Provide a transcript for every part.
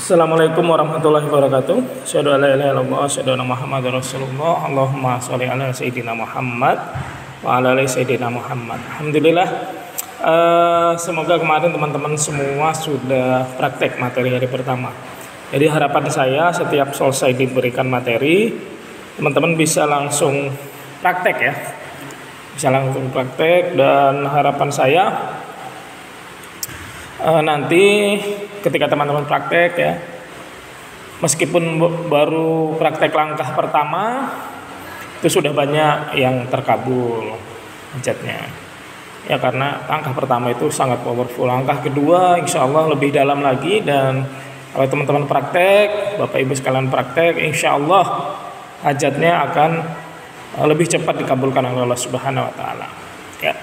Assalamualaikum warahmatullahi wabarakatuh. Asyhadu an la ilaha illallah, asyhadu anna Muhammadar Rasulullah. Allahumma sholli ala sayyidina Muhammad wa ala ali sayyidina Muhammad. Alhamdulillah. Semoga kemarin teman-teman semua sudah praktek materi hari pertama. Jadi harapan saya setiap selesai diberikan materi, teman-teman bisa langsung praktek ya. Bisa langsung praktek, dan harapan saya nanti ketika teman-teman praktek ya, meskipun baru praktek langkah pertama itu sudah banyak yang terkabul hajatnya ya, karena langkah pertama itu sangat powerful. Langkah kedua insya Allah lebih dalam lagi, dan kalau teman-teman praktek, Bapak Ibu sekalian praktek, insya Allah hajatnya akan lebih cepat dikabulkan oleh Allah Subhanahu wa Ta'ala ya.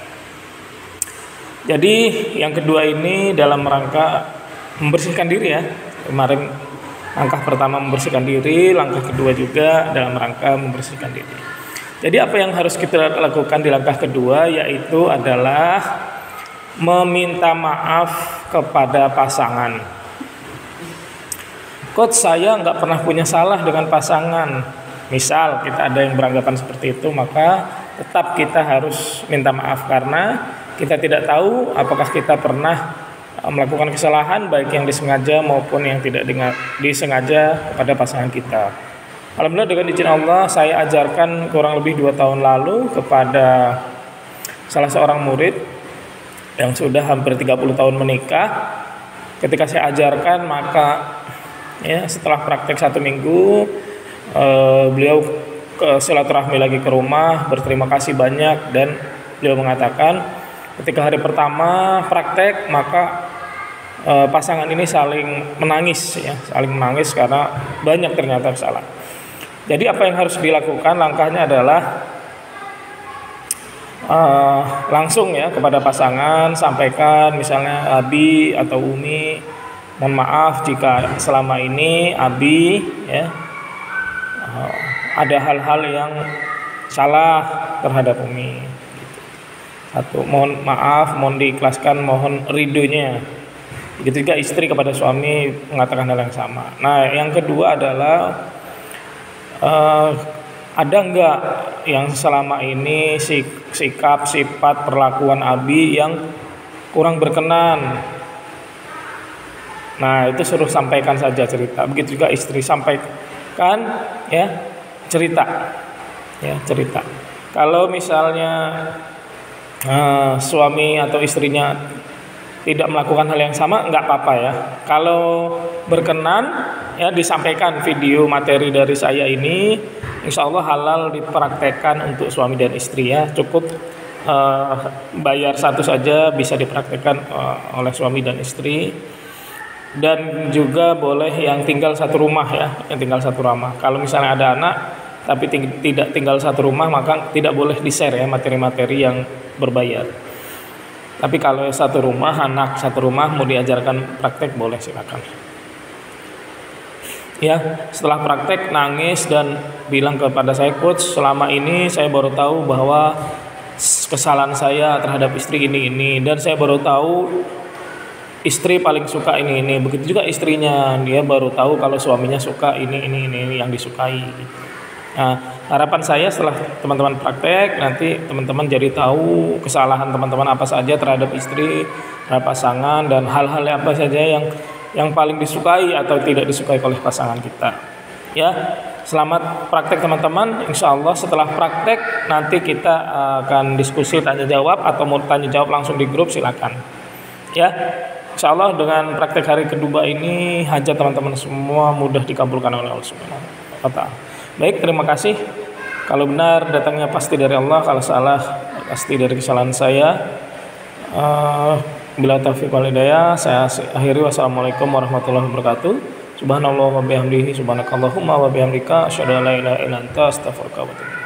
Jadi yang kedua ini dalam rangka membersihkan diri ya. Kemarin langkah pertama membersihkan diri, langkah kedua juga dalam rangka membersihkan diri. Jadi apa yang harus kita lakukan di langkah kedua, yaitu adalah meminta maaf kepada pasangan. Coach, saya nggak pernah punya salah dengan pasangan. Misal kita ada yang beranggapan seperti itu, maka tetap kita harus minta maaf, karena kita tidak tahu apakah kita pernah melakukan kesalahan baik yang disengaja maupun yang tidak disengaja kepada pasangan kita. Alhamdulillah dengan izin Allah, saya ajarkan kurang lebih 2 tahun lalu kepada salah seorang murid yang sudah hampir 30 tahun menikah. Ketika saya ajarkan, maka ya setelah praktek 1 minggu, beliau ke silaturahmi lagi ke rumah, berterima kasih banyak, dan beliau mengatakan ketika hari pertama praktek, maka pasangan ini saling menangis ya, saling menangis karena banyak ternyata salah. Jadi apa yang harus dilakukan, langkahnya adalah langsung ya kepada pasangan, sampaikan misalnya, Abi atau Umi, mohon maaf jika selama ini Abi ya ada hal-hal yang salah terhadap Umi. Satu, mohon maaf, mohon diikhlaskan, mohon ridhonya. Begitu juga istri kepada suami mengatakan hal yang sama. Nah, yang kedua adalah ada enggak yang selama ini sikap, sifat, perlakuan Abi yang kurang berkenan. Nah, itu suruh sampaikan saja cerita. Begitu juga istri, sampaikan ya cerita. Ya, cerita. Kalau misalnya suami atau istrinya tidak melakukan hal yang sama, nggak apa-apa ya. Kalau berkenan ya disampaikan video materi dari saya ini, insya Allah halal dipraktekkan untuk suami dan istri ya. Cukup bayar satu saja bisa dipraktekkan oleh suami dan istri. Dan juga boleh yang tinggal satu rumah ya, yang tinggal satu rumah. Kalau misalnya ada anak tapi tidak tinggal satu rumah, maka tidak boleh di-share ya materi-materi yang berbayar. Tapi kalau satu rumah, anak satu rumah mau diajarkan praktek, boleh, silakan. Ya, setelah praktek nangis dan bilang kepada saya, Coach, selama ini saya baru tahu bahwa kesalahan saya terhadap istri ini, dan saya baru tahu istri paling suka ini. Begitu juga istrinya, dia baru tahu kalau suaminya suka ini yang disukai. Nah, harapan saya setelah teman-teman praktek, nanti teman-teman jadi tahu kesalahan teman-teman apa saja terhadap istri, terhadap pasangan, dan hal-hal apa saja yang paling disukai atau tidak disukai oleh pasangan kita. Ya, selamat praktek teman-teman. Insya Allah setelah praktek nanti kita akan diskusi tanya jawab, atau mau tanya jawab langsung di grup, silakan. Ya, insya Allah dengan praktek hari kedua ini hajat teman-teman semua mudah dikabulkan oleh Allah Subhanahu wa Ta'ala. Baik, terima kasih. Kalau benar datangnya pasti dari Allah, kalau salah pasti dari kesalahan saya. Bila taufiq wal hidayah, saya akhiri. Wassalamualaikum warahmatullahi wabarakatuh. Subhanallah wa bihamdihi, subhanakallahumma wa bihamdika, asyhadu an la ilaha illa anta, astaghfiruka wa atubu ilaik.